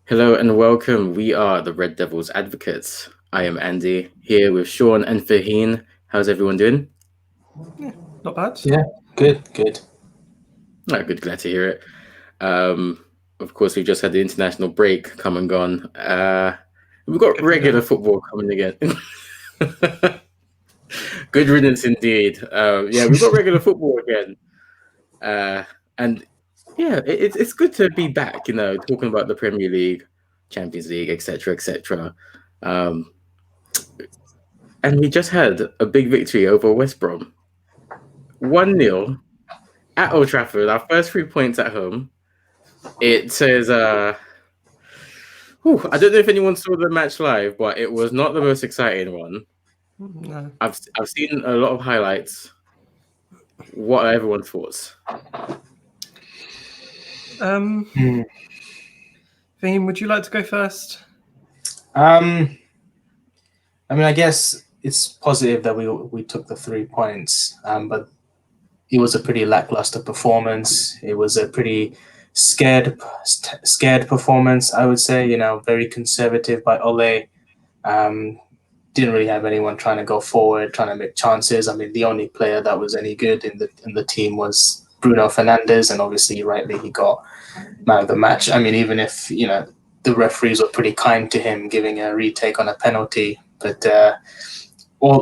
Hello and welcome. We are the Red Devils Advocates. I am Andy, here with Sean and Faheen. How's everyone doing? Yeah, not bad. Yeah, good. Oh, good, glad to hear it. Of course, we've just had the international break come and gone. We've got Good regular riddance. football coming again. Good riddance indeed. Yeah, we've got regular football again. And yeah, it's good to be back, talking about the Premier League, Champions League, etc., etc. Um, and we just had a big victory over West Brom. 1-0 at Old Trafford, our first 3 points at home. It says, I don't know if anyone saw the match live, but it was not the most exciting one. No. I've seen a lot of highlights. What are everyone's thoughts? Fahim, would you like to go first? I guess it's positive that we took the 3 points, but it was a pretty lackluster performance. It was a pretty scared performance, I would say. Very conservative by Ole. Didn't really have anyone trying to go forward, trying to make chances. I mean, the only player that was any good in the team was Bruno Fernndez, and obviously, rightly, he got man of the match. I mean, even if the referees were pretty kind to him, giving a retake on a penalty, but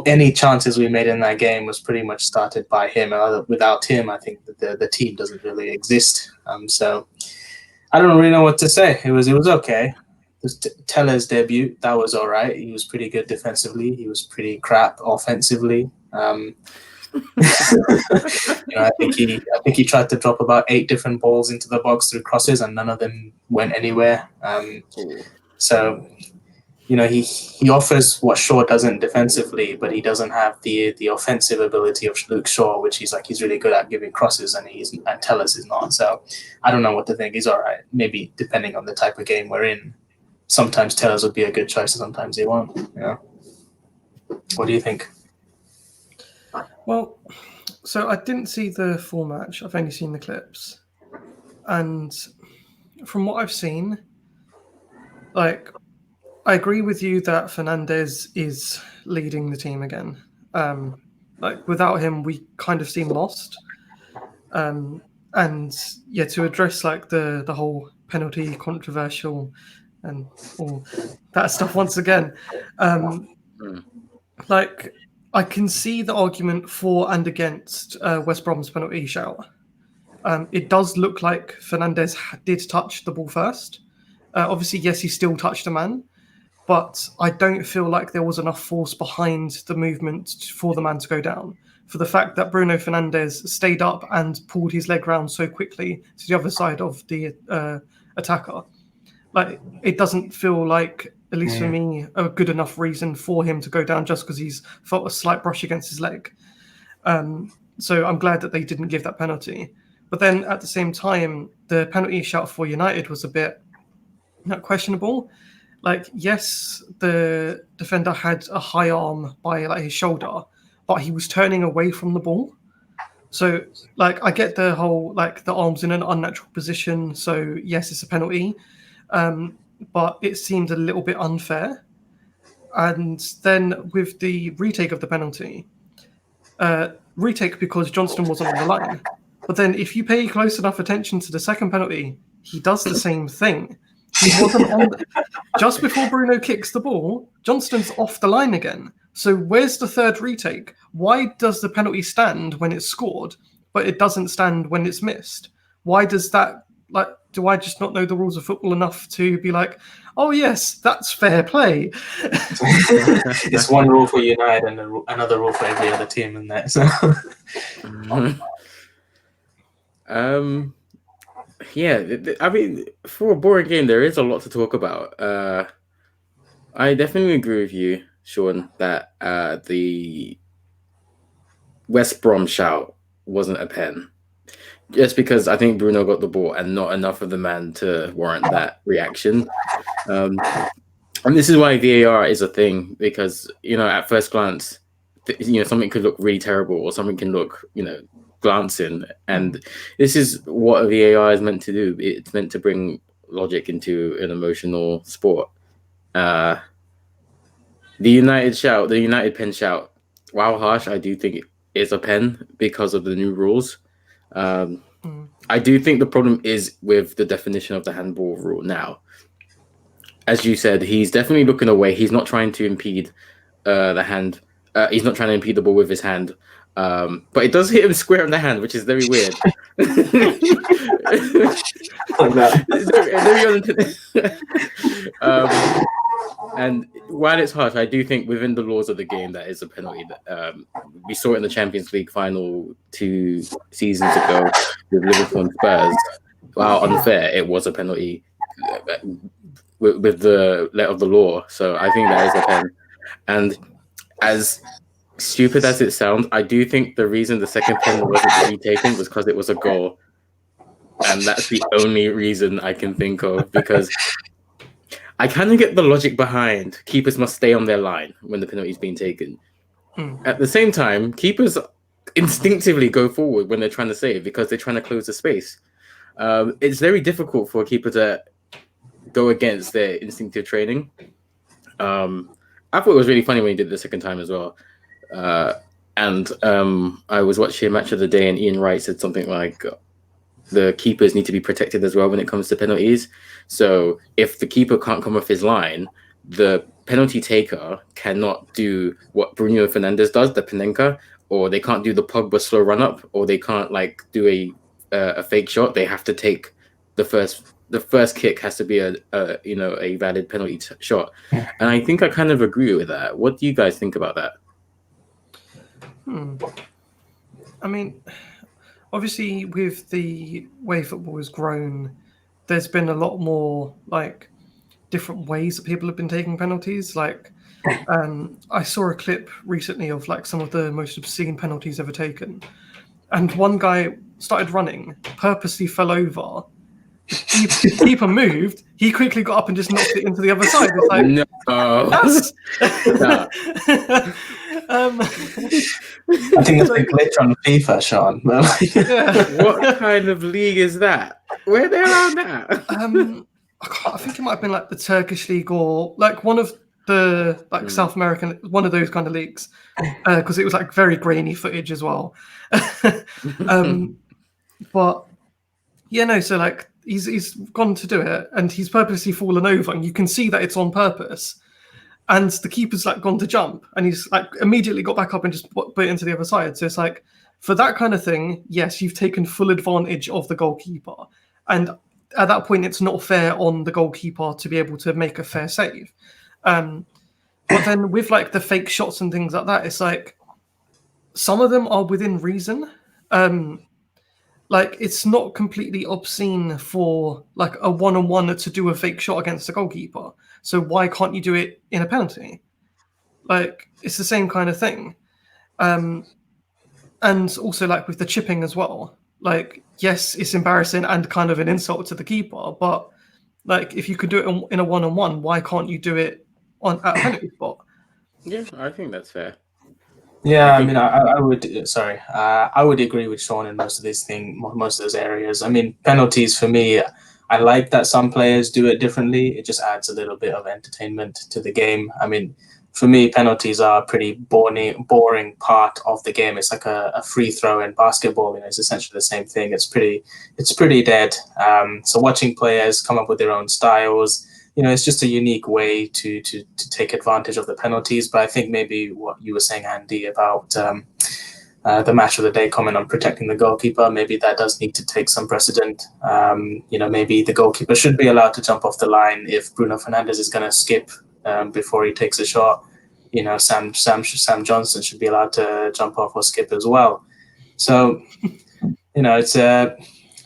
any chances we made in that game was pretty much started by him. Without him, I think that the team doesn't really exist. So I don't really know what to say. It was okay. Teller's debut, that was all right. He was pretty good defensively. He was pretty crap offensively. I think he tried to drop about 8 different balls into the box through crosses, and none of them went anywhere. So he offers what Shaw doesn't defensively, but he doesn't have the offensive ability of Luke Shaw, which he's really good at giving crosses, and Tellers is not. So I don't know what to think. He's all right. Maybe depending on the type of game we're in. Sometimes Tellers would be a good choice, and sometimes he won't. What do you think? Well, so I didn't see the full match. I've only seen the clips. And from what I've seen, I agree with you that Fernndez is leading the team again. Without him, we kind of seem lost. And yeah, to address the whole penalty controversial and all that stuff once again, I can see the argument for and against West Brom's penalty shout. It does look like Fernndez did touch the ball first. Obviously, yes, he still touched a man, but I don't feel like there was enough force behind the movement for the man to go down. For the fact that Bruno Fernndez stayed up and pulled his leg round so quickly to the other side of the attacker, it doesn't feel like, at least for me, a good enough reason for him to go down just because he's felt a slight brush against his leg. So I'm glad that they didn't give that penalty. But then at the same time, the penalty shout for United was a bit questionable. Yes, the defender had a high arm by his shoulder, but he was turning away from the ball. So I get the whole the arms in an unnatural position. So yes, it's a penalty. But it seemed a little bit unfair. And then with the retake of the penalty, retake because Johnston wasn't on the line. But then if you pay close enough attention to the second penalty, he does the same thing. He wasn't on just before Bruno kicks the ball, Johnston's off the line again. So where's the third retake? Why does the penalty stand when it's scored, but it doesn't stand when it's missed? Why does that do I just not know the rules of football enough to be like, oh yes, that's fair play? It's one rule for United and another rule for every other team in there. So. Yeah, I mean, for a boring game, there is a lot to talk about. I definitely agree with you, Sean, that the West Brom shout wasn't a pen. Just because I think Bruno got the ball and not enough of the man to warrant that reaction. And this is why VAR is a thing, because, at first glance, something could look really terrible or something can look, glancing. And this is what a VAR is meant to do. It's meant to bring logic into an emotional sport. The United pen shout, while harsh, I do think it is a pen because of the new rules. I do think the problem is with the definition of the handball rule now. As you said, he's definitely looking away. He's not trying to impede the hand. He's not trying to impede the ball with his hand. But it does hit him square in the hand, which is very weird. And while it's harsh, I do think within the laws of the game that is a penalty. We saw it in the Champions League final 2 seasons ago with Liverpool and Spurs. While unfair, it was a penalty with the letter of the law. So I think that is a pen. And as stupid as it sounds, I do think the reason the second pen wasn't retaken was because it was a goal. And that's the only reason I can think of, because I kind of get the logic behind keepers must stay on their line when the penalty is being taken. At the same time, keepers instinctively go forward when they're trying to save because they're trying to close the space. It's very difficult for a keeper to go against their instinctive training. I thought it was really funny when he did it the second time as well. And I was watching Match of the Day, and Ian Wright said something like, the keepers need to be protected as well when it comes to penalties. So if the keeper can't come off his line, the penalty taker cannot do what Bruno Fernndez does, the Panenka, or they can't do the Pogba slow run up, or they can't like do a fake shot. They have to take the first kick has to be a valid penalty shot. And I think I kind of agree with that. What do you guys think about that? I mean, obviously, with the way football has grown, there's been a lot more like different ways that people have been taking penalties. Like, I saw a clip recently of like some of the most obscene penalties ever taken, and one guy started running, purposely fell over. The keeper moved. He quickly got up and just knocked it into the other side. It's like, no. I think that's a glitch on FIFA, Sean. Yeah. What kind of league is that? Where they are now? I think it might have been like the Turkish league or like one of the like South American, one of those kind of leagues, because it was like very grainy footage as well. But yeah, no. So like he's gone to do it, and he's purposely fallen over, and you can see that it's on purpose. And the keeper's like gone to jump, and he's like immediately got back up and just put it into the other side. So it's like, for that kind of thing, yes, you've taken full advantage of the goalkeeper. And at that point, it's not fair on the goalkeeper to be able to make a fair save. But then with like the fake shots and things like that, it's like some of them are within reason. Like it's not completely obscene for like a one-on-one to do a fake shot against a goalkeeper. So why can't you do it in a penalty? Like it's the same kind of thing. And also like with the chipping as well. Like yes, it's embarrassing and kind of an insult to the keeper, but like if you could do it in a one-on-one, why can't you do it at a penalty spot? Yeah, I think that's fair. Yeah, I mean, I would. Sorry, I would agree with Sean in most of these things, most of those areas. I mean, penalties for me, I like that some players do it differently. It just adds a little bit of entertainment to the game. I mean, for me, penalties are a pretty boring part of the game. It's like a free throw in basketball. You know, it's essentially the same thing. It's pretty dead. So watching players come up with their own styles. You know, it's just a unique way to take advantage of the penalties. But I think maybe what you were saying, Andy, about the match of the day comment on protecting the goalkeeper, maybe that does need to take some precedent. You know, maybe the goalkeeper should be allowed to jump off the line if Bruno Fernndez is going to skip before he takes a shot. You know, Sam Johnson should be allowed to jump off or skip as well. So, you know, it's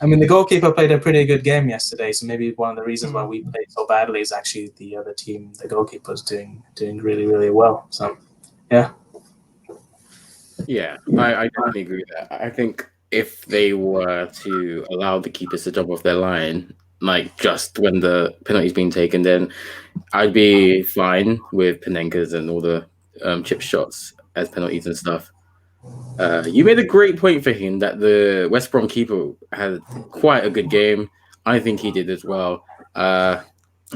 I mean, the goalkeeper played a pretty good game yesterday, so maybe one of the reasons why we played so badly is actually the other team, the goalkeeper's doing really, really well. So, yeah. Yeah, I definitely agree with that. I think if they were to allow the keepers to jump off their line, like just when the penalty's being taken, then I'd be fine with Panenkas and all the chip shots as penalties and stuff. You made a great point for him that the West Brom keeper had quite a good game. I think he did as well.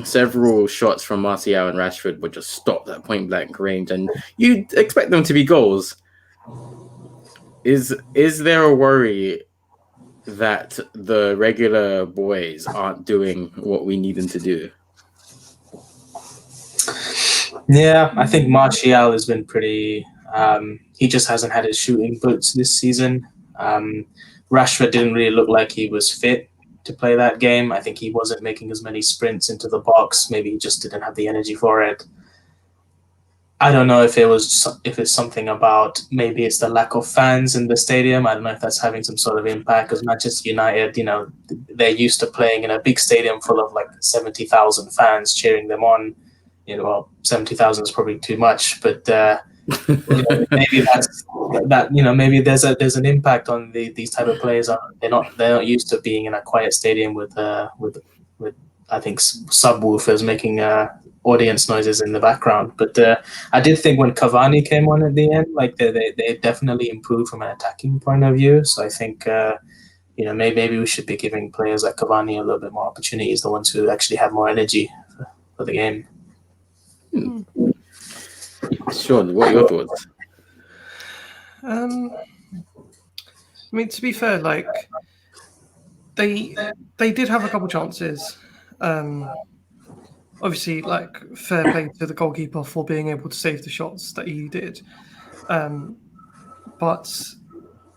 Several shots from Martial and Rashford were just stopped at point blank range, and you expect them to be goals. Is there a worry that the regular boys aren't doing what we need them to do? Yeah, I think Martial has been pretty. He just hasn't had his shooting boots this season. Rashford didn't really look like he was fit to play that game. I think he wasn't making as many sprints into the box. Maybe he just didn't have the energy for it. I don't know if it's something about maybe it's the lack of fans in the stadium. I don't know if that's having some sort of impact, because Manchester United, they're used to playing in a big stadium full of like 70,000 fans cheering them on. Well, 70,000 is probably too much, but maybe that's that. Maybe there's an impact on these type of players. They're not used to being in a quiet stadium with I think subwoofers making audience noises in the background. But I did think when Cavani came on at the end, like they definitely improved from an attacking point of view. So I think maybe we should be giving players like Cavani a little bit more opportunities, the ones who actually have more energy for the game. Sean, what are your thoughts? I mean, to be fair, like they did have a couple chances. Obviously, like fair play to the goalkeeper for being able to save the shots that he did. But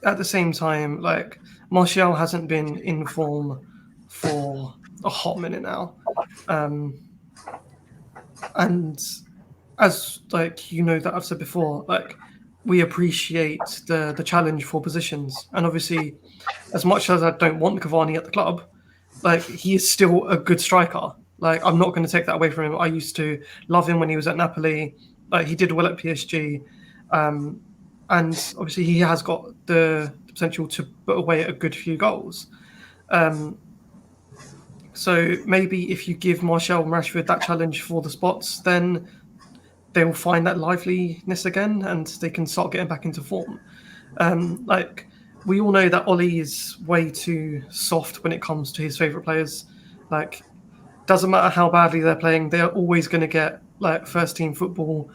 at the same time, like Martial hasn't been in form for a hot minute now. And as that I've said before, like we appreciate the challenge for positions. And obviously, as much as I don't want Cavani at the club, like he is still a good striker. Like I'm not going to take that away from him. I used to love him when he was at Napoli. Like he did well at PSG. And obviously he has got the potential to put away a good few goals. So maybe if you give Martial and Rashford that challenge for the spots, then they'll find that liveliness again and they can start getting back into form. Like we all know that Ollie is way too soft when it comes to his favourite players. Like doesn't matter how badly they're playing, they're always going to get like first team football,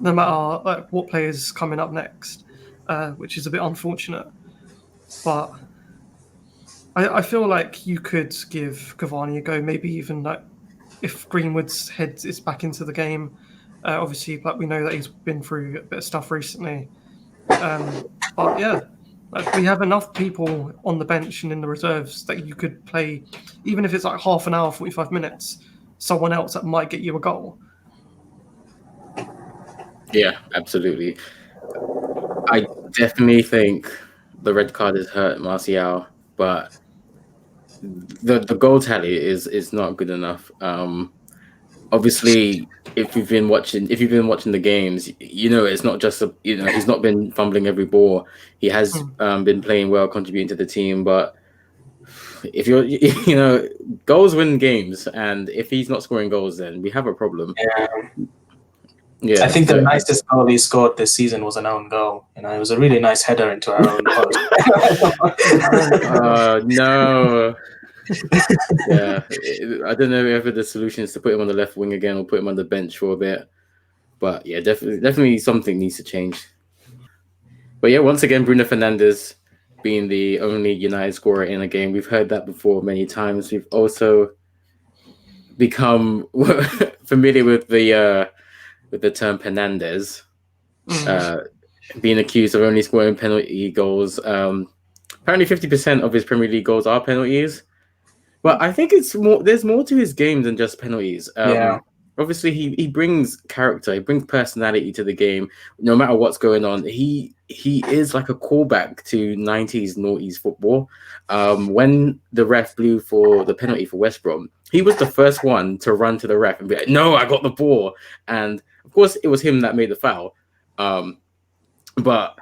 no matter like what players coming up next, which is a bit unfortunate. But I feel like you could give Cavani a go, maybe even like if Greenwood's head is back into the game. Obviously, like we know that he's been through a bit of stuff recently. But yeah, like we have enough people on the bench and in the reserves that you could play, even if it's like half an hour, 45 minutes, someone else that might get you a goal. Yeah, absolutely. I definitely think the red card has hurt Martial, but the goal tally is not good enough. Obviously, if you've been watching the games, it's not just he's not been fumbling every ball. He has been playing well, contributing to the team. But if you're goals win games, and if he's not scoring goals, then we have a problem. Yeah, I think the nicest goal he scored this season was an own goal. It was a really nice header into our own post. No. Yeah, I don't know if the solution is to put him on the left wing again or put him on the bench for a bit. But yeah, definitely something needs to change. But yeah, once again, Bruno Fernndez being the only United scorer in a game. We've heard that before many times. We've also become familiar with the term Penalties, being accused of only scoring penalty goals. Apparently 50% of his Premier League goals are penalties. But I think there's more to his game than just penalties. Obviously, he brings character, he brings personality to the game. No matter what's going on, he is like a callback to 90s noughties football. When the ref blew for the penalty for West Brom, he was the first one to run to the ref and be like, "No, I got the ball." And of course, it was him that made the foul. But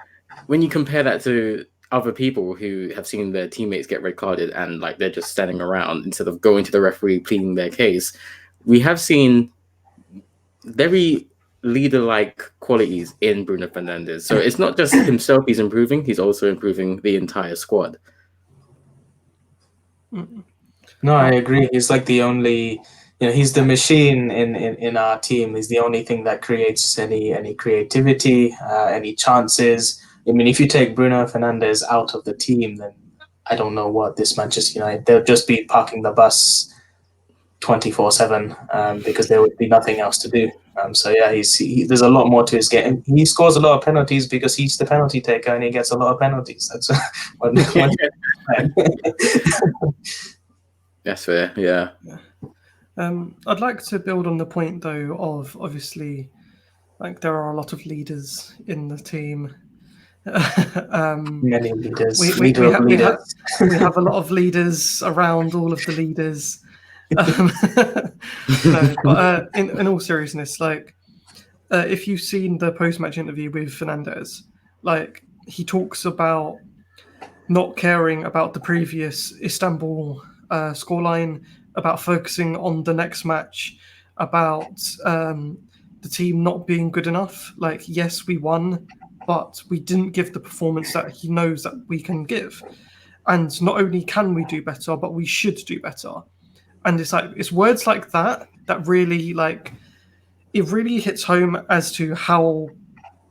when you compare that to other people who have seen their teammates get red carded and like they're just standing around instead of going to the referee pleading their case, we have seen very leader-like qualities in Bruno Fernndez. So it's not just himself he's improving, he's also improving the entire squad. No, I agree. He's like the only, he's the machine in our team. He's the only thing that creates any creativity, any chances. I mean, if you take Bruno Fernandes out of the team, then I don't know what this Manchester United, they'll just be parking the bus 24/7 because there would be nothing else to do. So yeah, there's a lot more to his game. He scores a lot of penalties because he's the penalty taker and he gets a lot of penalties. That's That's fair. Yeah. I'd like to build on the point though of obviously, like there are a lot of leaders in the team. Many leaders. We have a lot of leaders around all of the leaders. No, but in all seriousness, like if you've seen the post-match interview with Fernndez, like he talks about not caring about the previous Istanbul scoreline, about focusing on the next match, about the team not being good enough. Like, yes, we won, but we didn't give the performance that he knows that we can give. And not only can we do better, but we should do better. And it's words like that that really it really hits home as to how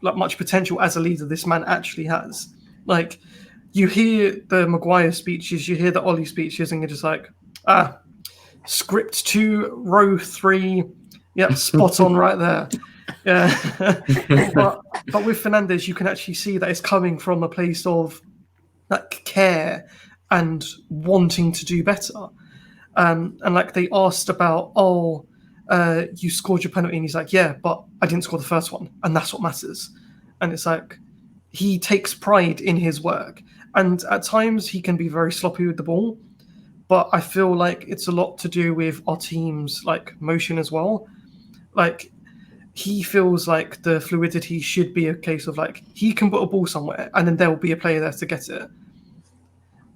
much potential as a leader this man actually has. Like, you hear the Maguire speeches, you hear the Ollie speeches, and you're just like, script 2, row 3, yep, spot on right there. Yeah. but with Fernndez, you can actually see that it's coming from a place of care and wanting to do better. And like they asked about, you scored your penalty, and he's like, yeah, but I didn't score the first one, and that's what matters. And it's like he takes pride in his work, and at times he can be very sloppy with the ball, but I feel like it's a lot to do with our team's motion as well. Like, he feels like the fluidity should be a case of he can put a ball somewhere and then there will be a player there to get it.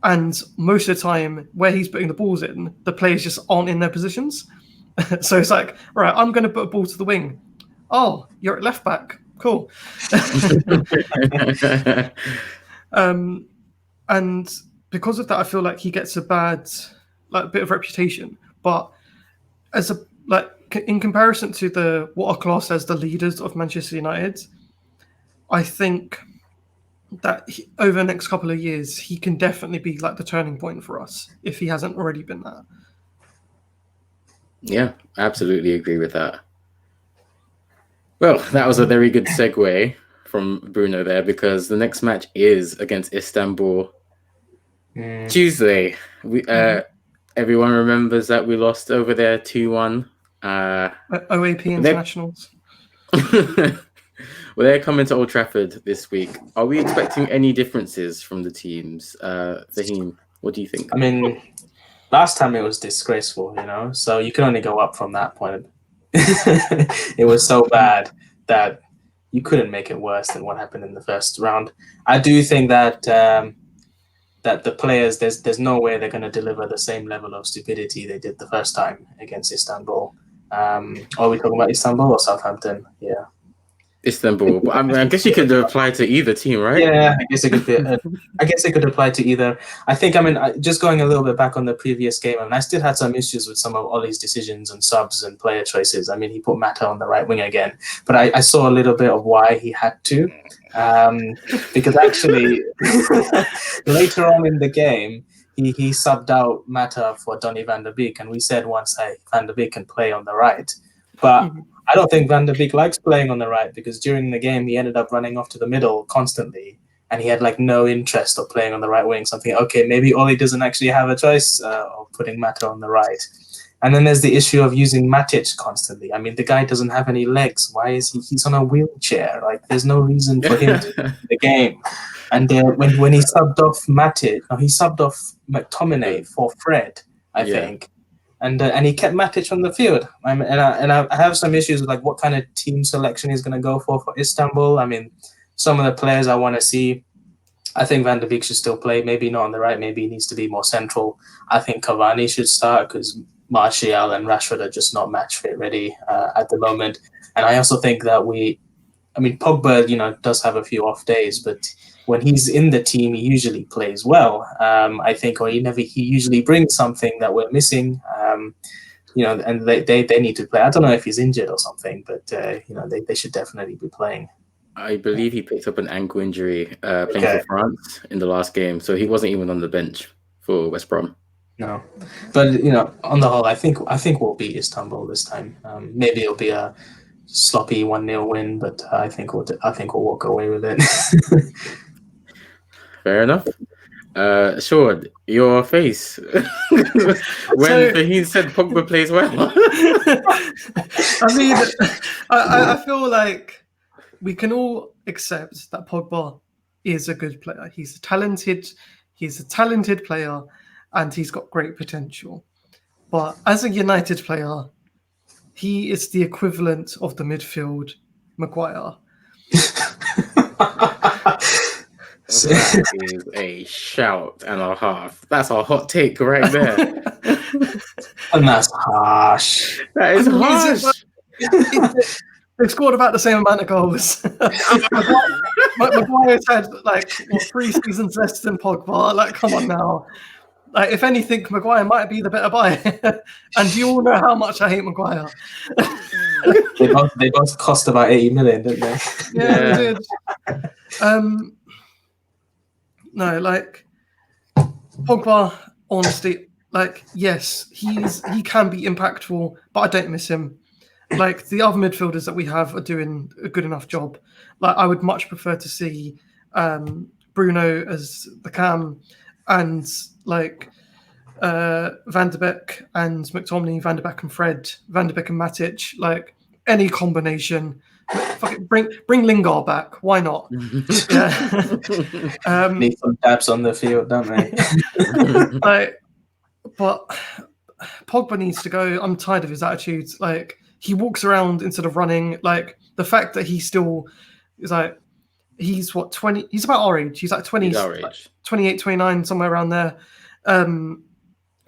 And most of the time, where he's putting the balls in, the players just aren't in their positions. So it's like, right, I'm going to put a ball to the wing. Oh, you're at left back. Cool. And because of that, I feel like he gets a bad, bit of reputation. But as in comparison to what are classed as the leaders of Manchester United, I think that over the next couple of years, he can definitely be the turning point for us if he hasn't already been that. Yeah, absolutely agree with that. Well, that was a very good segue from Bruno there, because the next match is against Istanbul Tuesday. Everyone remembers that we lost over there 2-1. OAP Internationals. Well, they're coming to Old Trafford this week. Are we expecting any differences from the teams? Fahim, what do you think? I mean, last time it was disgraceful, so you can only go up from that point. It was so bad that you couldn't make it worse than what happened in the first round. I do think that that the players, there's no way they're going to deliver the same level of stupidity they did the first time against Istanbul. Are we talking about Istanbul or Southampton? Yeah. Istanbul, but I guess you could apply to either team, right? Yeah, I guess it could be. I guess it could apply to either. I think. Just going a little bit back on the previous game, I still had some issues with some of Ollie's decisions and subs and player choices. He put Mata on the right wing again, but I saw a little bit of why he had to, because actually later on in the game, he subbed out Mata for Donny van der Beek, and we said once, hey, Van der Beek can play on the right, but I don't think Van der Beek likes playing on the right, because during the game he ended up running off to the middle constantly, and he had no interest of playing on the right wing. So I'm thinking, okay, maybe Ollie doesn't actually have a choice of putting Mata on the right. And then there's the issue of using Matic constantly. The guy doesn't have any legs. Why is he's on a wheelchair? There's no reason for him to be in the game. And when he subbed off Matic, he subbed off McTominay for Fred, I think. And he kept Matic on the field. And I have some issues with what kind of team selection he's going to go for Istanbul. Some of the players I want to see, I think Van der Beek should still play. Maybe not on the right. Maybe he needs to be more central. I think Cavani should start, because Martial and Rashford are just not match fit ready at the moment. And I also think that Pogba, does have a few off days, but when he's in the team, he usually plays well. I think, or he usually brings something that we're missing. And they need to play. I don't know if he's injured or something, but they should definitely be playing. I believe he picked up an ankle injury playing for France in the last game, so he wasn't even on the bench for West Brom. No, but on the whole, I think we'll beat Istanbul this time. Maybe it'll be a sloppy 1-0 win, but I think we'll walk away with it. Fair enough. Sean, your face when Faheen said Pogba plays well. I mean, I feel like we can all accept that Pogba is a good player. He's a talented player, and he's got great potential. But as a United player, he is the equivalent of the midfield Maguire. That is a shout and a half. That's a hot take right there. And that's harsh. That is harsh. They've scored about the same amount of goals. Maguire's had 3 seasons less than Pogba. Come on now. If anything, Maguire might be the better buy. And you all know how much I hate Maguire. They both cost about 80 million, didn't they? Yeah, they did. No, Pogba, honestly, yes, he can be impactful, but I don't miss him. The other midfielders that we have are doing a good enough job. I would much prefer to see Bruno as the cam, and Van de Beek and McTominay, Van de Beek and Fred, Van de Beek and Matic, any combination. Bring Lingard back. Why not? Yeah. Need some dabs on the field, don't they? But Pogba needs to go. I'm tired of his attitude. He walks around instead of running. The fact that he still is he's what, 20? He's about our age. He's 20. He's our age. 28, 29, somewhere around there. And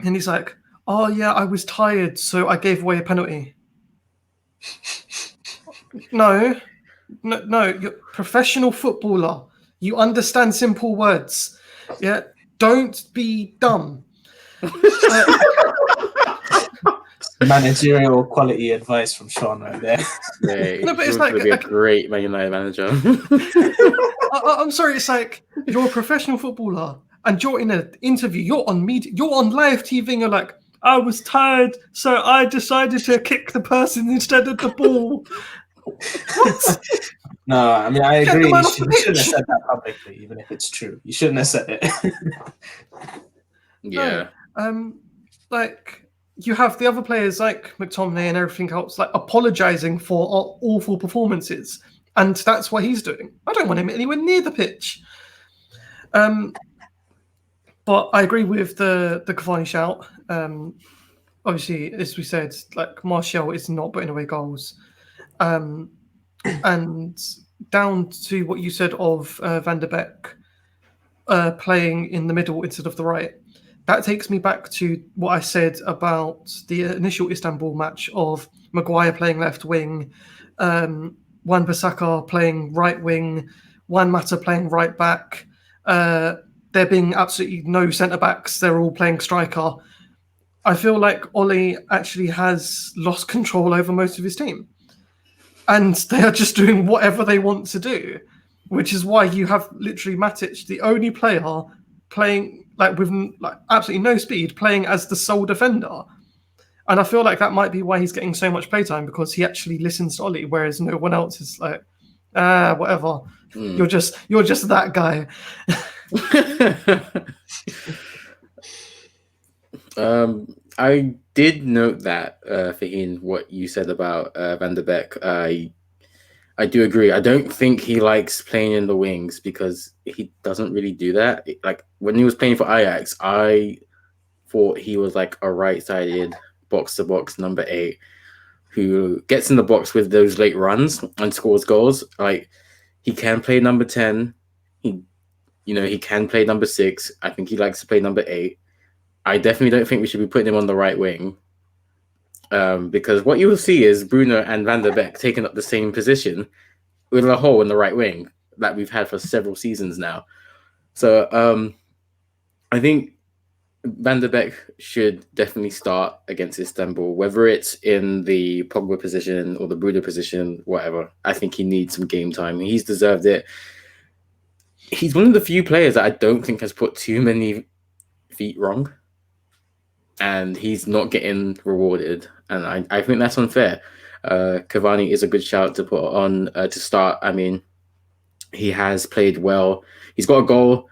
he's oh yeah, I was tired, so I gave away a penalty. No, you're a professional footballer. You understand simple words. Yeah, don't be dumb. Managerial quality advice from Sean right there. Yeah, no, but it's going to be a great Man United manager. I'm sorry, it's you're a professional footballer and you're in an interview, you're on media, you're on live TV, and you're I was tired, so I decided to kick the person instead of the ball. What? No, I mean, I agree. You shouldn't have said that publicly, even if it's true. You shouldn't have said it. Yeah. No, you have the other players like McTominay and everything else, apologizing for our awful performances, and that's what he's doing. I don't want him anywhere near the pitch. But I agree with the Cavani shout. Obviously, as we said, Martial is not putting away goals. And down to what you said of Van de Beek playing in the middle instead of the right, that takes me back to what I said about the initial Istanbul match of Maguire playing left wing, Wan-Bissaka playing right wing, Juan Mata playing right back, there being absolutely no centre-backs, they're all playing striker. I feel like Ole actually has lost control over most of his team. And they are just doing whatever they want to do, which is why you have literally Matic, the only player playing with absolutely no speed, playing as the sole defender. And I feel like that might be why he's getting so much playtime, because he actually listens to Ole, whereas no one else is whatever. You're just that guy. I did note that, Faheen, what you said about Van de Beek. I do agree. I don't think he likes playing in the wings because he doesn't really do that. When he was playing for Ajax, I thought he was a right-sided box-to-box number 8 who gets in the box with those late runs and scores goals. He can play number 10. He can play number 6. I think he likes to play number 8. I definitely don't think we should be putting him on the right wing, because what you will see is Bruno and Van de Beek taking up the same position with a hole in the right wing. that we've had for several seasons now. So I think Van der Beek should definitely start against Istanbul, whether it's in the Pogba position or the Bruno position, whatever. I think he needs some game time. He's deserved it. He's one of the few players that I don't think has put too many feet wrong, and he's not getting rewarded. And I think that's unfair. Cavani is a good shout to put on to start. I mean, he has played well. He's got a goal,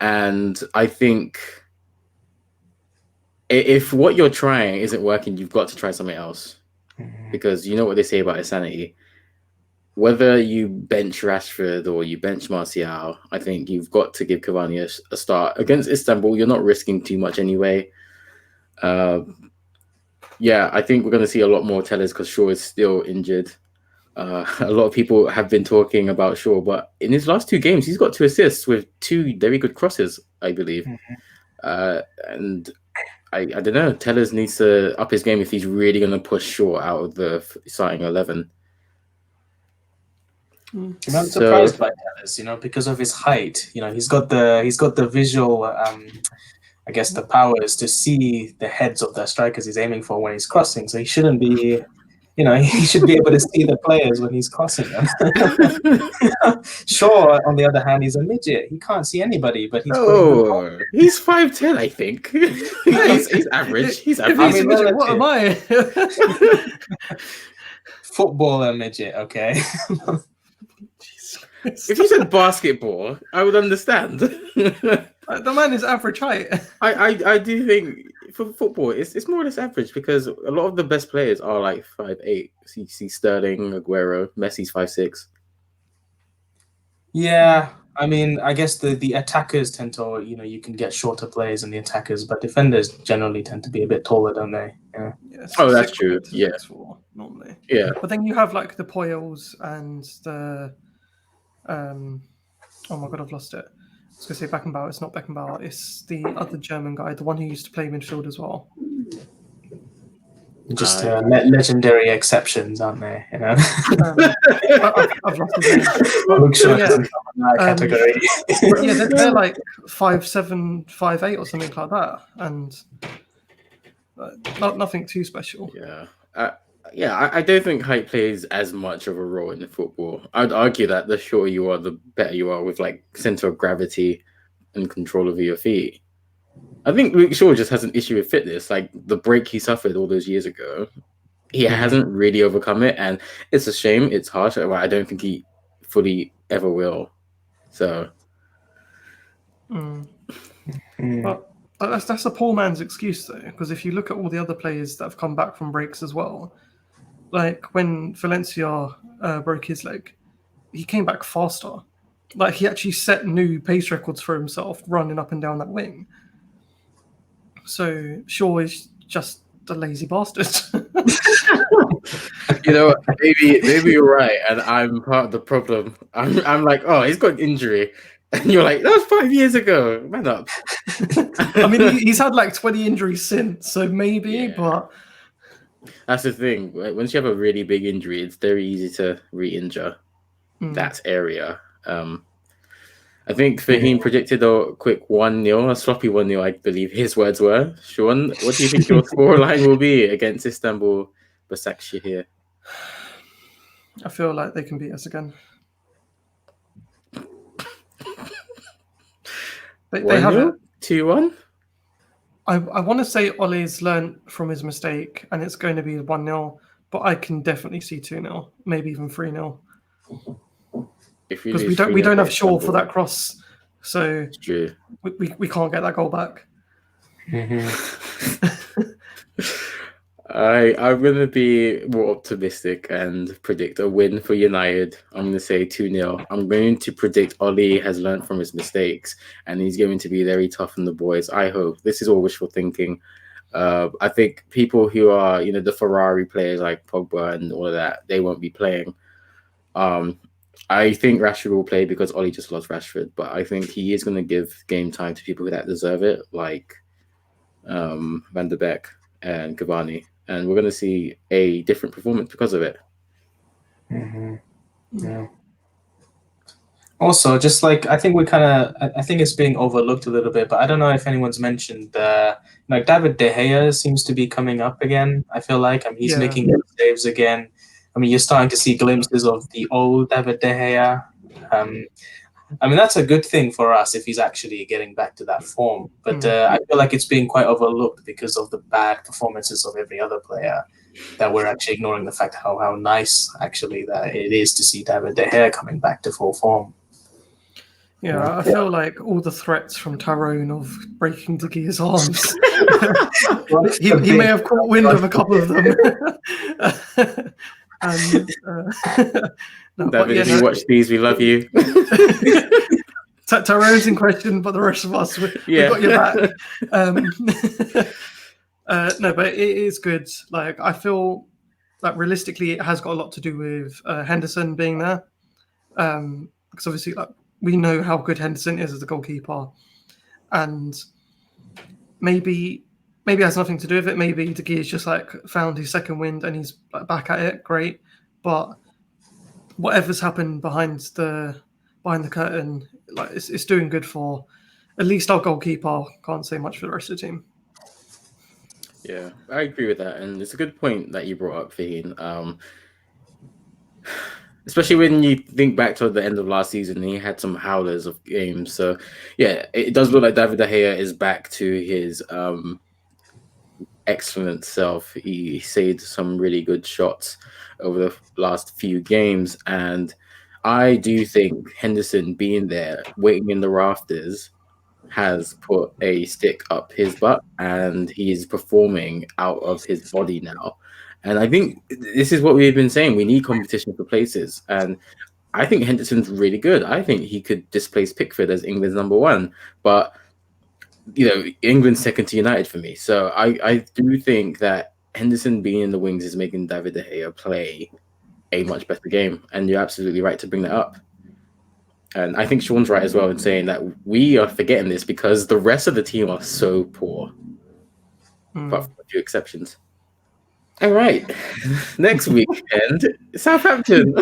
and I think if what you're trying isn't working, you've got to try something else, because you know what they say about insanity. Whether you bench Rashford or you bench Martial, I think you've got to give Cavani a start. Against Istanbul, you're not risking too much anyway. Yeah, I think we're going to see a lot more Tellers because Shaw is still injured. A lot of people have been talking about Shaw, but in his last 2 games, he's got 2 assists with 2 very good crosses, I believe. And I don't know. Tellers needs to up his game if he's really going to push Shaw out of the starting 11. I'm surprised by Tellers, because of his height. He's got the visual, I guess, the powers to see the heads of the strikers he's aiming for when he's crossing. So he shouldn't be, he should be able to see the players when he's crossing them. Shaw, on the other hand, he's a midget. He can't see anybody, but he's he's 5'10", I think. he's average. He's average. He's a midget, what am I? Footballer midget, okay. If you said basketball, I would understand. The man is average height. I do think for football, it's more or less average because a lot of the best players are like 5'8". You see Sterling, Aguero, Messi's 5'6". Yeah, I mean, I guess the attackers tend to, you can get shorter players than the attackers, but defenders generally tend to be a bit taller, don't they? Yeah. Yes, oh, that's true. Yeah. Normally. Yeah. But then you have like the Poyles and the oh my god, I've lost it. I was going to say Beckenbauer. It's not Beckenbauer. It's the other German guy, the one who used to play midfield as well. Just legendary exceptions, aren't they? I've lost his name. Look sure category. Yeah, they're like 5'7", 5'8", or something like that, and nothing too special. Yeah. I don't think height plays as much of a role in football. I'd argue that the shorter you are, the better you are with like center of gravity and control over your feet. I think Luke Shaw just has an issue with fitness. Like the break he suffered all those years ago, he hasn't really overcome it, and it's a shame. It's harsh. I don't think he fully ever will. So, But that's a poor man's excuse though, because if you look at all the other players that have come back from breaks as well, like when Valencia broke his leg, he came back faster. Like he actually set new pace records for himself running up and down that wing. So Shaw is just a lazy bastard. Maybe you're right, and I'm part of the problem. I'm like, oh, he's got an injury, and you're like, that was 5 years ago. Man up. I mean, he's had like 20 injuries since, so maybe, but that's the thing. Once you have a really big injury, it's very easy to re-injure that area. I think Fahim predicted a quick 1-0, a sloppy 1-0, I believe his words were. Sean, what do you think your scoreline will be against Istanbul Başakşehir? I feel like they can beat us again. They have it. 2-1? I want to say Ole's learned from his mistake and it's going to be 1-0, but I can definitely see 2-0, maybe even 3-0. Because we don't have Shaw for that cross, so we can't get that goal back. I'm going to be more optimistic and predict a win for United. I'm going to say 2-0. I'm going to predict Ole has learned from his mistakes and he's going to be very tough on the boys. I hope. This is all wishful thinking. I think people who are, the Ferrari players like Pogba and all of that, they won't be playing. I think Rashford will play because Ole just loves Rashford, but I think he is going to give game time to people that deserve it, like Van der Beek and Cavani, and we're going to see a different performance because of it. Yeah. Also, just like I think I think it's being overlooked a little bit, but I don't know if anyone's mentioned like David De Gea seems to be coming up again. I feel like he's Yeah. making good saves again. I mean, you're starting to see glimpses of the old David De Gea. I mean, that's a good thing for us if he's actually getting back to that form. But I feel like it's being quite overlooked because of the bad performances of every other player. That we're actually ignoring the fact how nice actually that it is to see David De Gea coming back to full form. Yeah, I feel like all the threats from Tyrone of breaking De Gea's arms, he may have caught wind of a couple of them. And no, David, if you watch these, we love you. Tyrone's in question, but the rest of us, we got your back. No, but it is good. Like, I feel like realistically, it has got a lot to do with Henderson being there, because obviously, like, we know how good Henderson is as a goalkeeper, and maybe it has nothing to do with it. Maybe De Gea's just like found his second wind and he's like, back at it. Great, but whatever's happened behind the curtain, like it's doing good for at least our goalkeeper. Can't say much for the rest of the team. Yeah, I agree with that, and it's a good point that you brought up, Faheen. Especially when you think back to the end of last season, he had some howlers of games. So, yeah, it does look like David De Gea is back to his excellent self. He saved some really good shots over the last few games, and I do think Henderson being there, waiting in the rafters, has put a stick up his butt, and he's performing out of his body now. And I think this is what we've been saying. We need competition for places. And I think Henderson's really good. I think he could displace Pickford as England's number one. But, England's second to United for me. So I do think that Henderson being in the wings is making David De Gea play a much better game. And you're absolutely right to bring that up. And I think Sean's right as well in saying that we are forgetting this because the rest of the team are so poor. Apart from a few exceptions. All right. Next weekend, Southampton.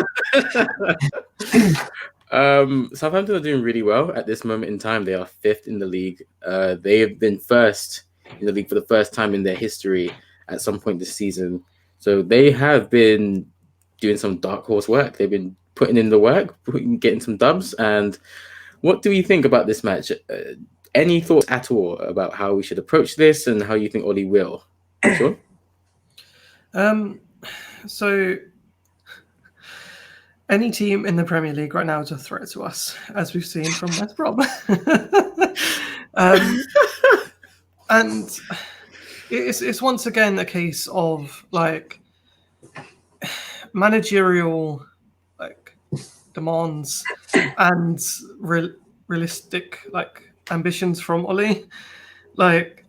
Southampton are doing really well at this moment in time. They are fifth in the league. They have been first in the league for the first time in their history at some point this season. So they have been doing some dark horse work. They've been putting in the work, getting some dubs. And what do we think about this match? Any thoughts at all about how we should approach this and how you think Ollie will? Sure. So any team in the Premier League right now is a threat to us, as we've seen from West Brom. And it's once again a case of like managerial demands and realistic ambitions from Ollie. Like,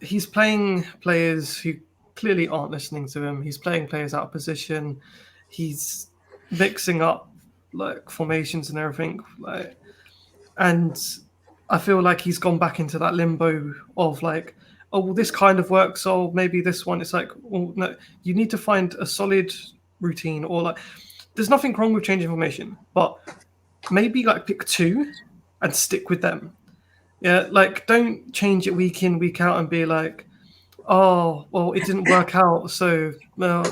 he's playing players who clearly aren't listening to him. He's playing players out of position. He's mixing up formations and everything. And I feel like he's gone back into that limbo of oh, well, this kind of works. So maybe this one. It's like, well, no, you need to find a solid routine, or there's nothing wrong with changing formation, but maybe pick two and stick with them. Yeah, don't change it week in, week out and be like, oh, well, it didn't work out, so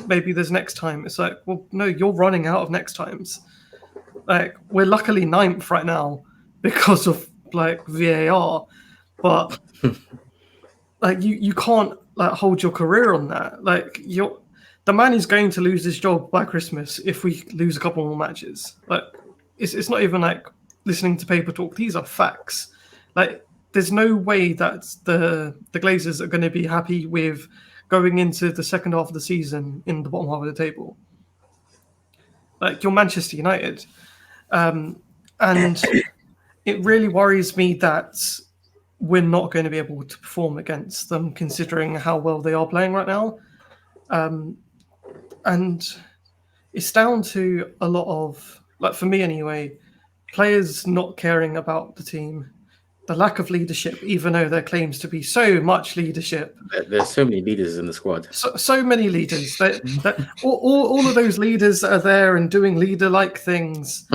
maybe there's next time. It's like, well, no, you're running out of next times. We're luckily 9th right now because of VAR, but you can't hold your career on that. The man is going to lose his job by Christmas if we lose a couple more matches. It's not even listening to paper talk. These are facts. There's no way that the Glazers are going to be happy with going into the second half of the season in the bottom half of the table. You're Manchester United. And it really worries me that we're not going to be able to perform against them, considering how well they are playing right now. And it's down to a lot of, for me anyway, players not caring about the team, the lack of leadership, even though there claims to be so much leadership. There's so many leaders in the squad. So many leaders. All of those leaders that are there and doing leader-like things.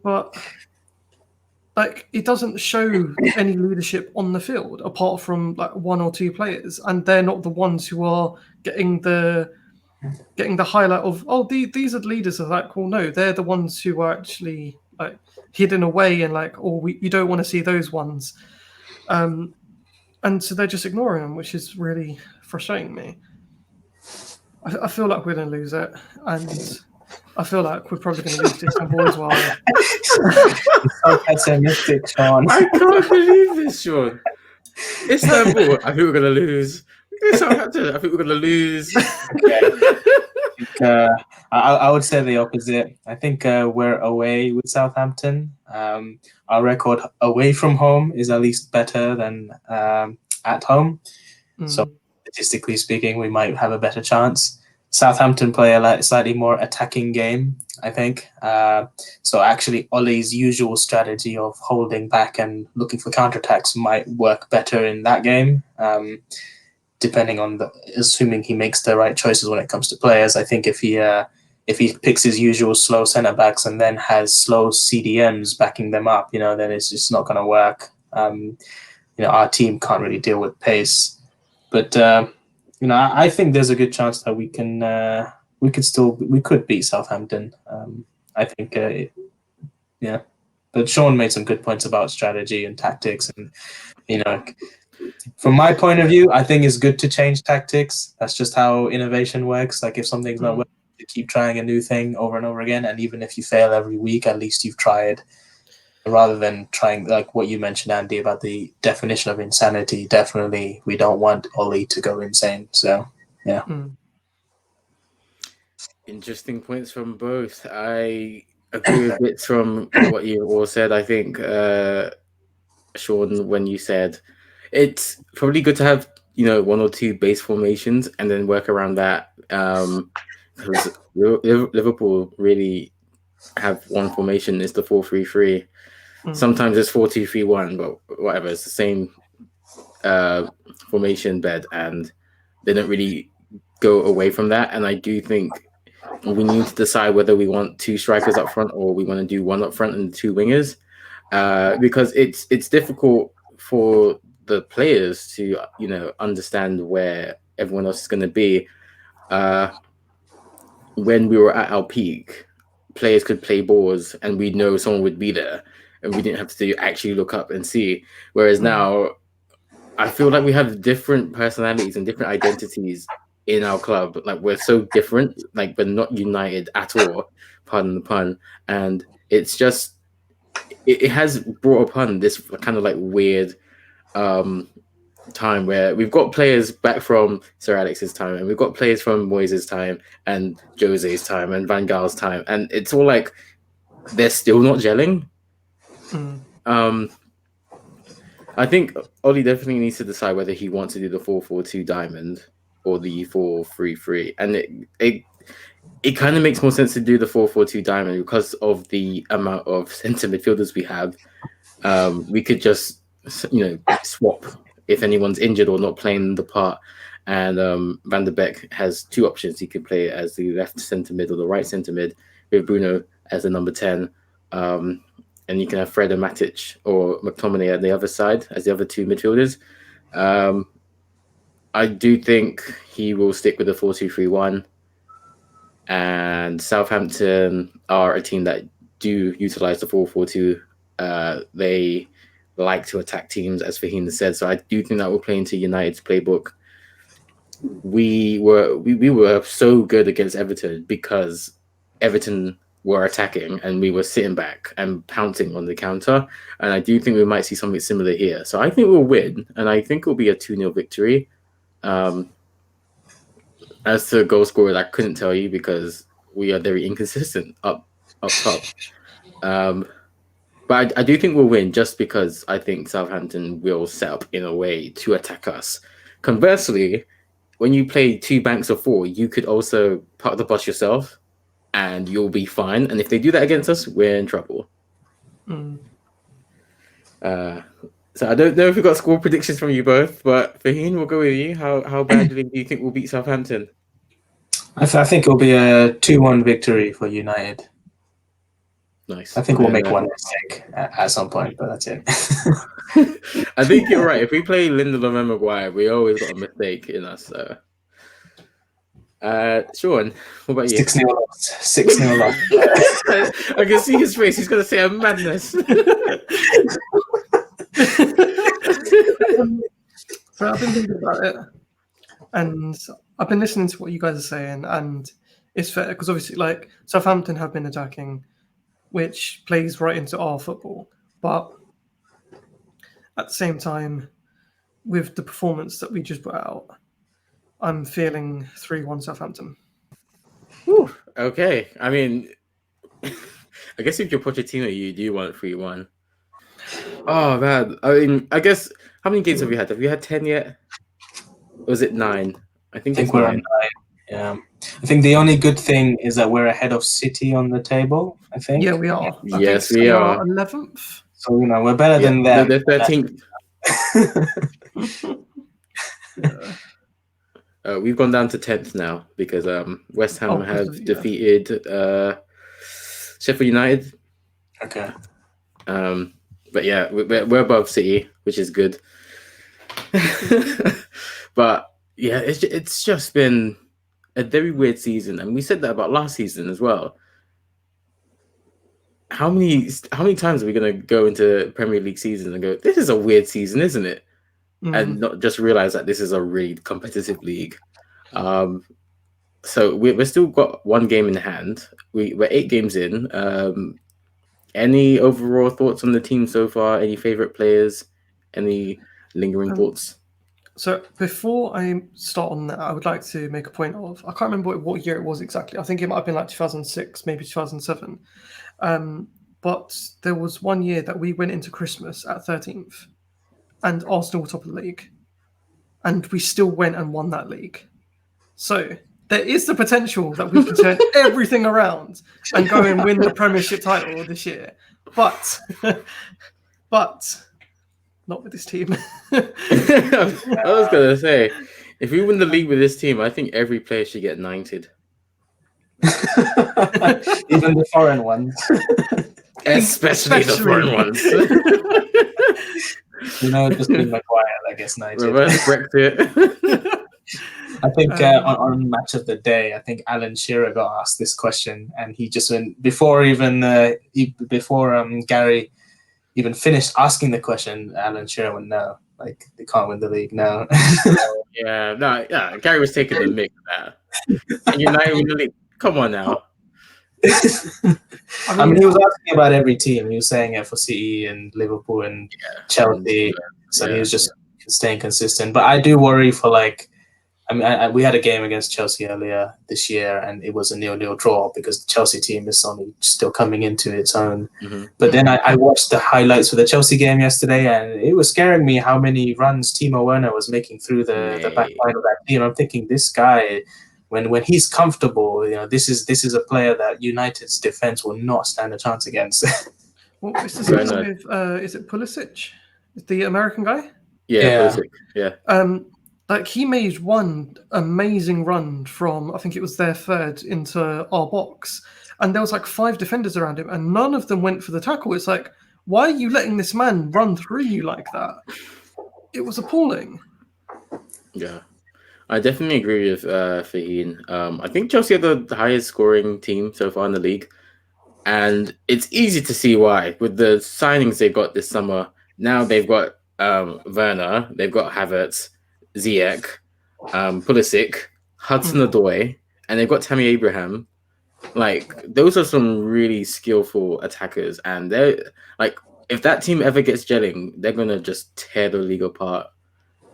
But like, it doesn't show any leadership on the field apart from like one or two players, and they're not the ones who are getting the highlight of, oh, these are the leaders of that. Well, no, they're the ones who are actually like hidden away and like, oh, you don't want to see those ones, and so they're just ignoring them, which is really frustrating me. I feel like we're going to lose it, and I feel like we're probably going to lose to Istanbul as well. So pessimistic, Sean. I can't believe this, Sean. Istanbul, I think we're going to lose. Southampton, I think we're going to lose. I would say the opposite. I think we're away with Southampton. Our record away from home is at least better than at home. So statistically speaking, we might have a better chance. Southampton play a slightly more attacking game, I think. So actually, Ollie's usual strategy of holding back and looking for counterattacks might work better in that game. Depending on assuming he makes the right choices when it comes to players. I think if he picks his usual slow centre backs and then has slow CDMs backing them up, then it's just not going to work. Our team can't really deal with pace, but I think there's a good chance that we could beat Southampton. I think, yeah. But Sean made some good points about strategy and tactics, and from my point of view, I think it's good to change tactics. That's just how innovation works. Like if something's not working, you keep trying a new thing over and over again. And even if you fail every week, at least you've tried. Rather than trying, like what you mentioned, Andy, about the definition of insanity. Definitely, we don't want Ollie to go insane. So, yeah. Interesting points from both. I agree with bits from what you all said. I think, Sean, when you said it's probably good to have, one or two base formations and then work around that. Because Liverpool really have one formation. It's the 4-3-3. Sometimes it's 4-2-3-1, but whatever. It's the same formation bed, and they don't really go away from that. And I do think we need to decide whether we want two strikers up front or we want to do one up front and two wingers, because it's difficult for the players to understand where everyone else is going to be. When we were at our peak, players could play balls and we know someone would be there and we didn't have to actually look up and see. Whereas now, I feel like we have different personalities and different identities in our club. Like, we're so different, like we're not united at all, pardon the pun. And it's just, it has brought upon this kind of like weird time where we've got players back from Sir Alex's time, and we've got players from Moyes' time and Jose's time and Van Gaal's time, and it's all like they're still not gelling. I think Ollie definitely needs to decide whether he wants to do the 4-4-2 diamond or the 4-3-3, and it kind of makes more sense to do the 4-4-2 diamond because of the amount of centre midfielders we have. We could just swap if anyone's injured or not playing the part. And Van der Beek has two options. He could play as the left centre mid or the right centre mid with Bruno as the number 10. And you can have Fred and Matic or McTominay at the other side as the other two midfielders. I do think he will stick with the 4-2-3-1. And Southampton are a team that do utilise the 4-4-2. They like to attack teams, as Fahim said. So I do think that will play into United's playbook. We were so good against Everton because Everton were attacking and we were sitting back and pouncing on the counter. And I do think we might see something similar here. So I think we'll win, and I think it'll be a 2-0 victory. As to goal scorers, I couldn't tell you because we are very inconsistent up top. But I do think we'll win just because I think Southampton will set up in a way to attack us. Conversely, when you play two banks of four, you could also park the bus yourself and you'll be fine. And if they do that against us, we're in trouble. Mm. So I don't know if we've got score predictions from you both, but Faheen, we'll go with you. How badly do you think we'll beat Southampton? I think it'll be a 2-1 victory for United. Nice. I think we'll make one mistake at some point, but that's it. I think you're right. If we play Lindelof and Maguire, we always got a mistake in us. So. Sean, what about you? 6-0 loss. 6-0 loss. I can see his face. He's going to say a madness. So I've been thinking about it, and I've been listening to what you guys are saying, and it's fair because obviously, like, Southampton have been attacking, which plays right into our football. But at the same time, with the performance that we just put out, I'm feeling 3-1 Southampton. Whew, okay. I mean, I guess if you're Pochettino, you do want 3-1. Oh, man. I mean, I guess, how many games have we had? Have we had 10 yet? Or was it 9? I think it's we're 9. on 9. Yeah. I think the only good thing is that we're ahead of City on the table, I think. Yeah, we are. Yes, we are. 11th. So, we're better than them. They're 13th. We've gone down to 10th now because West Ham have defeated Sheffield United. Okay. But yeah, we're above City, which is good. But yeah, it's just been a very weird season, and we said that about last season as well. How many times are we going to go into Premier League season and go, this is a weird season, isn't it? And not just realize that this is a really competitive league. So we've still got one game in hand. We're 8 games in. Any overall thoughts on the team so far? Any favorite players? Any lingering thoughts? So before I start on that, I would like to make a point of, I can't remember what year it was exactly. I think it might have been like 2006, maybe 2007. But there was one year that we went into Christmas at 13th and Arsenal were top of the league. And we still went and won that league. So there is the potential that we can turn everything around and go and win the Premiership title this year. But not with this team. I was going to say, if we win the league with this team, I think every player should get 90'd. Even the foreign ones. Especially the foreign ones. Just being Maguire, I guess 90. Reverse Brexit. I think on Match of the Day, I think Alan Shearer got asked this question, and he just went before Gary even finished asking the question. Alan Shearer went, "No, like they can't win the league now." Gary was taking the mick of that. And United win the league. Come on now. I mean, he was asking about every team. He was saying it for City and Liverpool and Chelsea. So he was just staying consistent. But I do worry for we had a game against Chelsea earlier this year, and it was a 0-0 draw because the Chelsea team is only still coming into its own. Mm-hmm. But then I watched the highlights for the Chelsea game yesterday, and it was scaring me how many runs Timo Werner was making through the back line of that team. I'm thinking, this guy, when he's comfortable, this is a player that United's defense will not stand a chance against. What is this with? Is it Pulisic? The American guy? Yeah. Pulisic. Yeah. He made one amazing run from, I think it was their third, into our box. And there was 5 defenders around him, and none of them went for the tackle. It's like, why are you letting this man run through you like that? It was appalling. Yeah. I definitely agree with Faheen. I think Chelsea are the highest scoring team so far in the league. And it's easy to see why. With the signings they got this summer, now they've got Werner, they've got Havertz, Ziyech, Pulisic, Hudson-Odoi, and they've got Tammy Abraham. Those are some really skillful attackers, and they're if that team ever gets gelling, they're gonna just tear the league apart.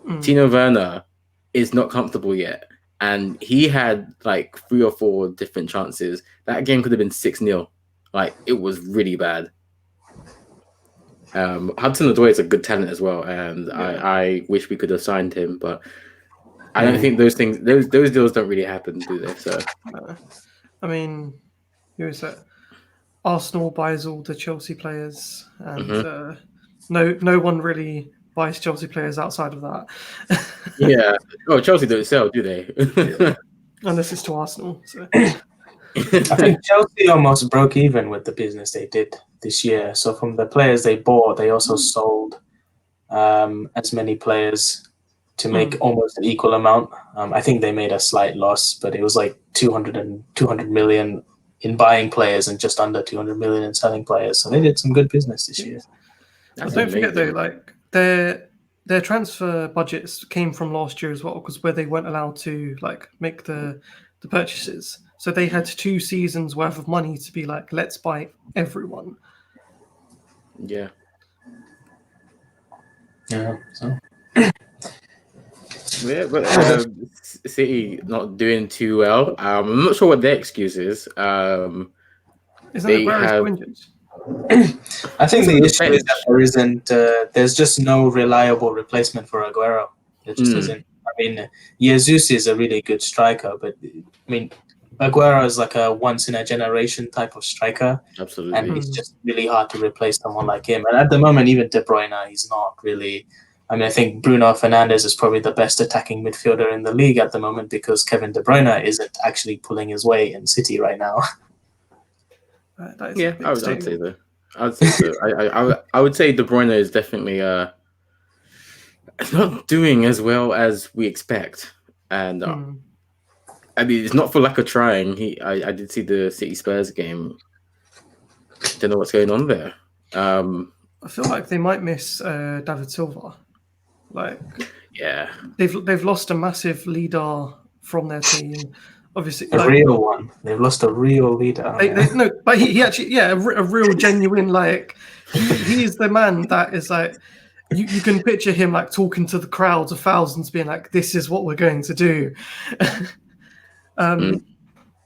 Timo Werner is not comfortable yet, and he had 3 or 4 different chances. That game could have been 6-0. It was really bad. Hudson-Odoi is a good talent as well, and I wish we could have signed him, but I don't think those deals don't really happen, do they? So, I mean, who is it? Arsenal buys all the Chelsea players, and Mm-hmm. no one really buys Chelsea players outside of that. Yeah. Oh, Chelsea don't sell, do they? Yeah. Unless it's to Arsenal. So. I think Chelsea almost broke even with the business they did this year. So from the players they bought, they also sold as many players to make almost an equal amount. I think they made a slight loss, but it was like 200 million in buying players and just under 200 million in selling players. So they did some good business this year. But don't forget though, like their transfer budgets came from last year as well, because where they weren't allowed to like make the purchases. So they had 2 seasons worth of money to be like, let's buy everyone. Yeah. Yeah. So. Yeah, but City not doing too well. I'm not sure what their excuse is. Isn't they it have. injured? I think the issue is that there isn't. There's just no reliable replacement for Aguero. There just isn't. I mean, Jesus is a really good striker, but I mean, Aguero is like a once in a generation type of striker. Absolutely. And it's just really hard to replace someone like him. And at the moment, even De Bruyne, he's not really. I mean, I think Bruno Fernndez is probably the best attacking midfielder in the league at the moment because Kevin De Bruyne isn't actually pulling his weight in City right now. Yeah, I would say that. I would say so. I would say De Bruyne is definitely not doing as well as we expect, and I mean it's not for lack of trying. I did see the City Spurs game. Don't know what's going on there. I feel like they might miss David Silva. Like, yeah, they've lost a massive leader from their team. Obviously, a real one. They've lost a real leader. No, but he actually, a real genuine, like, he is the man that is like, you can picture him like talking to the crowds of thousands, being like, "This is what we're going to do,"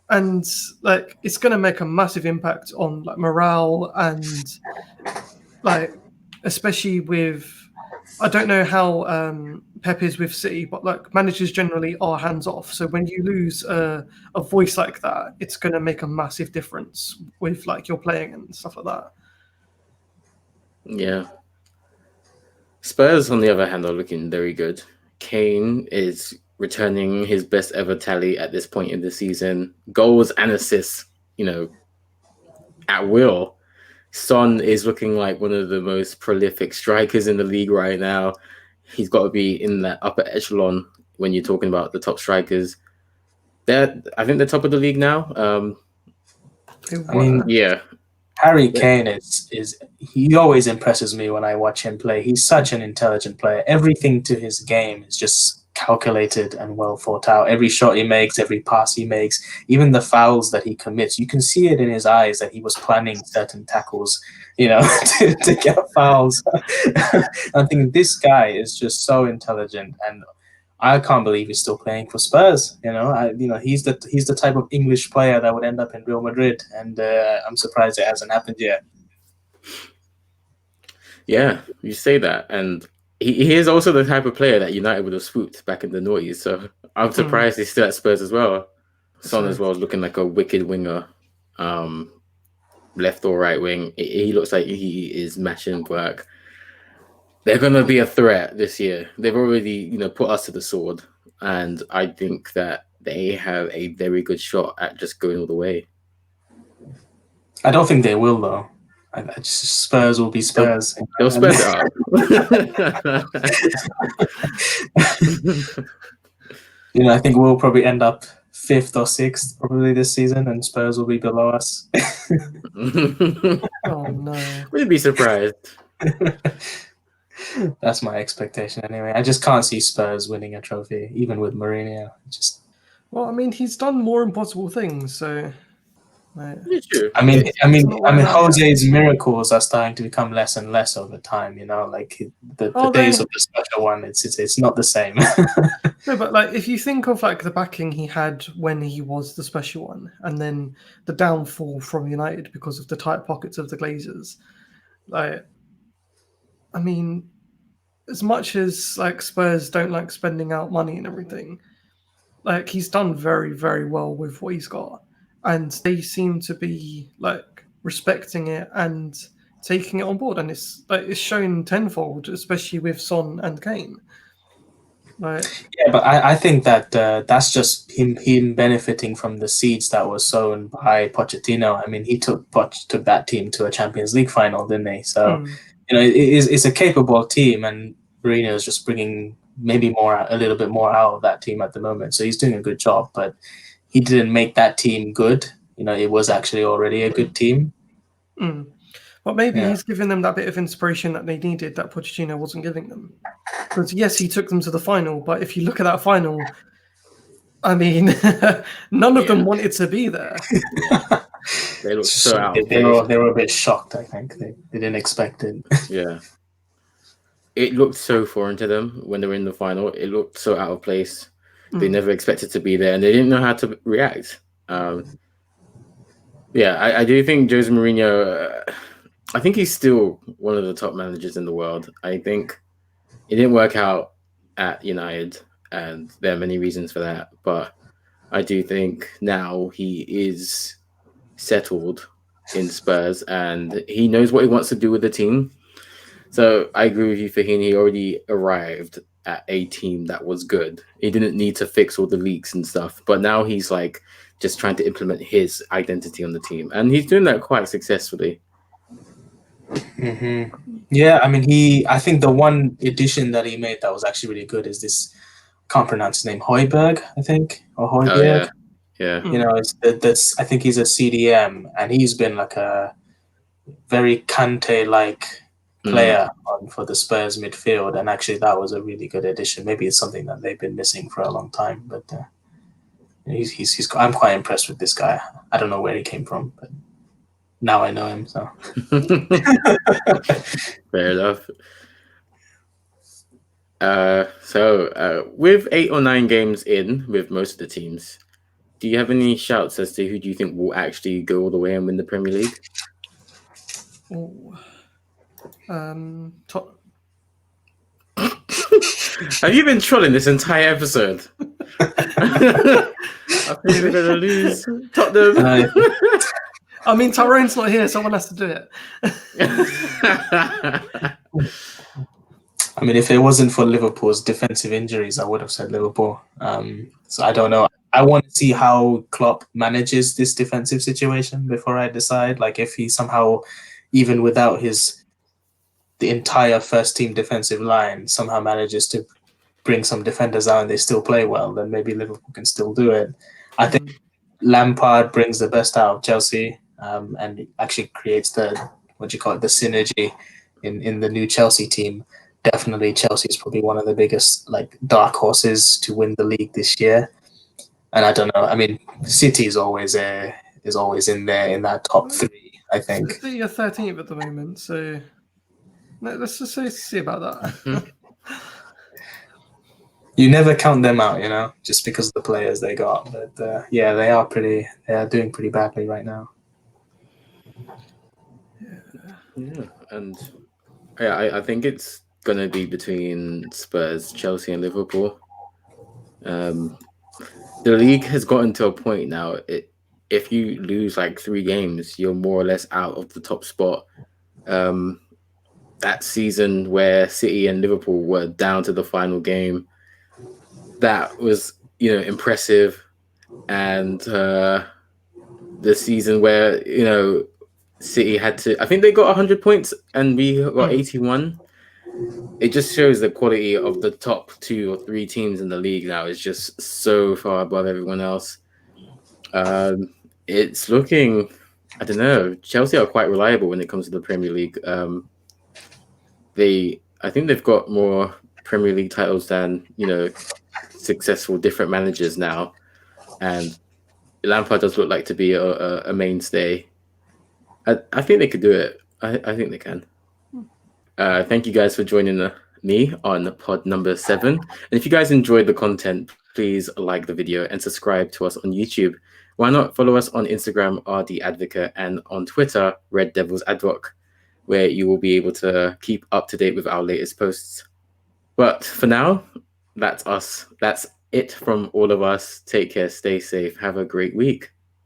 and like it's going to make a massive impact on like morale and like, especially with. I don't know how Pep is with City, but like managers generally are hands off. So when you lose a voice like that, it's going to make a massive difference with like your playing and stuff like that. Yeah. Spurs, on the other hand, are looking very good. Kane is returning his best ever tally at this point in the season. Goals and assists, at will. Son is looking like one of the most prolific strikers in the league right now. He's got to be in that upper echelon when you're talking about the top strikers. I think they're top of the league now. I mean, yeah. Harry Kane is he always impresses me when I watch him play. He's such an intelligent player. Everything to his game is just calculated and well thought out. Every shot he makes, every pass he makes, even the fouls that he commits, you can see it in his eyes that he was planning certain tackles, to get fouls. I think this guy is just so intelligent, and I can't believe he's still playing for Spurs. He's the type of English player that would end up in Real Madrid, and I'm surprised it hasn't happened yet. Yeah, you say that, and he is also the type of player that United would have swooped back in the noughties. So I'm surprised he's still at Spurs as well. Son as well is looking like a wicked winger, left or right wing. He looks like he is matching work. They're going to be a threat this year. They've already, put us to the sword, and I think that they have a very good shot at just going all the way. I don't think they will, though. Spurs will be Spurs. They'll Spurs it up. I think we'll probably end up 5th or 6th probably this season, and Spurs will be below us. Oh no! Wouldn't be surprised. That's my expectation anyway. I just can't see Spurs winning a trophy, even with Mourinho. Well, I mean, he's done more impossible things, so. I mean, Jose's miracles are starting to become less and less over time. Like the days of the special one, it's not the same. No, but like if you think of like the backing he had when he was the special one, and then the downfall from United because of the tight pockets of the Glazers, like, I mean, as much as like Spurs don't like spending out money and everything, like he's done very, very well with what he's got. and they seem to be like respecting it and taking it on board, and it's shown tenfold, especially with Son and Kane. Like, Yeah, but I think that that's just him benefiting from the seeds that were sown by Pochettino. I mean, he took that team to a Champions League final, didn't he? So it's a capable team, and Mourinho is just bringing maybe a little bit more out of that team at the moment. So he's doing a good job, but he didn't make that team good. It was actually already a good team. But maybe he's giving them that bit of inspiration that they needed that Pochettino wasn't giving them. Because yes, he took them to the final, but if you look at that final, I mean, none of them wanted to be there. They looked so out of They place. were a bit shocked, I think. They didn't expect it. Yeah. It looked so foreign to them when they were in the final. It looked so out of place. They never expected to be there, and they didn't know how to react. I do think Jose Mourinho, I think he's still one of the top managers in the world. I think it didn't work out at United, and there are many reasons for that. But I do think now he is settled in Spurs, and he knows what he wants to do with the team. So I agree with you, Faheen. He already arrived at a team that was good. He didn't need to fix all the leaks and stuff. But now he's like just trying to implement his identity on the team, and he's doing that quite successfully. Yeah, I mean, I think the one addition that he made that was actually really good is this. Can't pronounce his name. Højbjerg, I think, or Højbjerg. Oh, yeah. That's. I think he's a CDM, and he's been like a very Kante-like player for the Spurs midfield, and actually that was a really good addition. Maybe it's something that they've been missing for a long time, but he's. I'm quite impressed with this guy. I don't know where he came from, but now I know him. So fair enough. With 8 or 9 games in with most of the teams, do you have any shouts as to who do you think will actually go all the way and win the Premier League? Have you been trolling this entire episode? I think we're going to lose Tottenham. I mean, Tyrone's not here. Someone has to do it. I mean, if it wasn't for Liverpool's defensive injuries, I would have said Liverpool. So I don't know. I want to see how Klopp manages this defensive situation before I decide. Like, if he somehow, even without the entire first team defensive line, somehow manages to bring some defenders out and they still play well, then maybe Liverpool can still do it. I think Lampard brings the best out of Chelsea, and actually creates the synergy in the new Chelsea team. Definitely, Chelsea is probably one of the biggest dark horses to win the league this year. And I don't know. I mean, City is always in there in that top 3. I think City are 13th at the moment, so let's just see about that. You never count them out, just because of the players they got. But they are doing pretty badly right now. Yeah, and I think it's gonna be between Spurs, Chelsea, and Liverpool. The league has gotten to a point now. If you lose 3 games, you're more or less out of the top spot. That season where City and Liverpool were down to the final game, that was impressive. And the season where City had to, I think they got 100 points and we got 81. It just shows the quality of the top 2 or 3 teams in the league now is just so far above everyone else. It's looking, I don't know, Chelsea are quite reliable when it comes to the Premier League. I think they've got more Premier League titles than, successful different managers now. And Lampard does look like to be a mainstay. I think they could do it. I think they can. Thank you guys for joining me on pod number 7. And if you guys enjoyed the content, please like the video and subscribe to us on YouTube. Why not follow us on Instagram, RD Advocate, and on Twitter, Red Devils Advoc, where you will be able to keep up to date with our latest posts. But for now, that's us. That's it from all of us. Take care, stay safe, have a great week.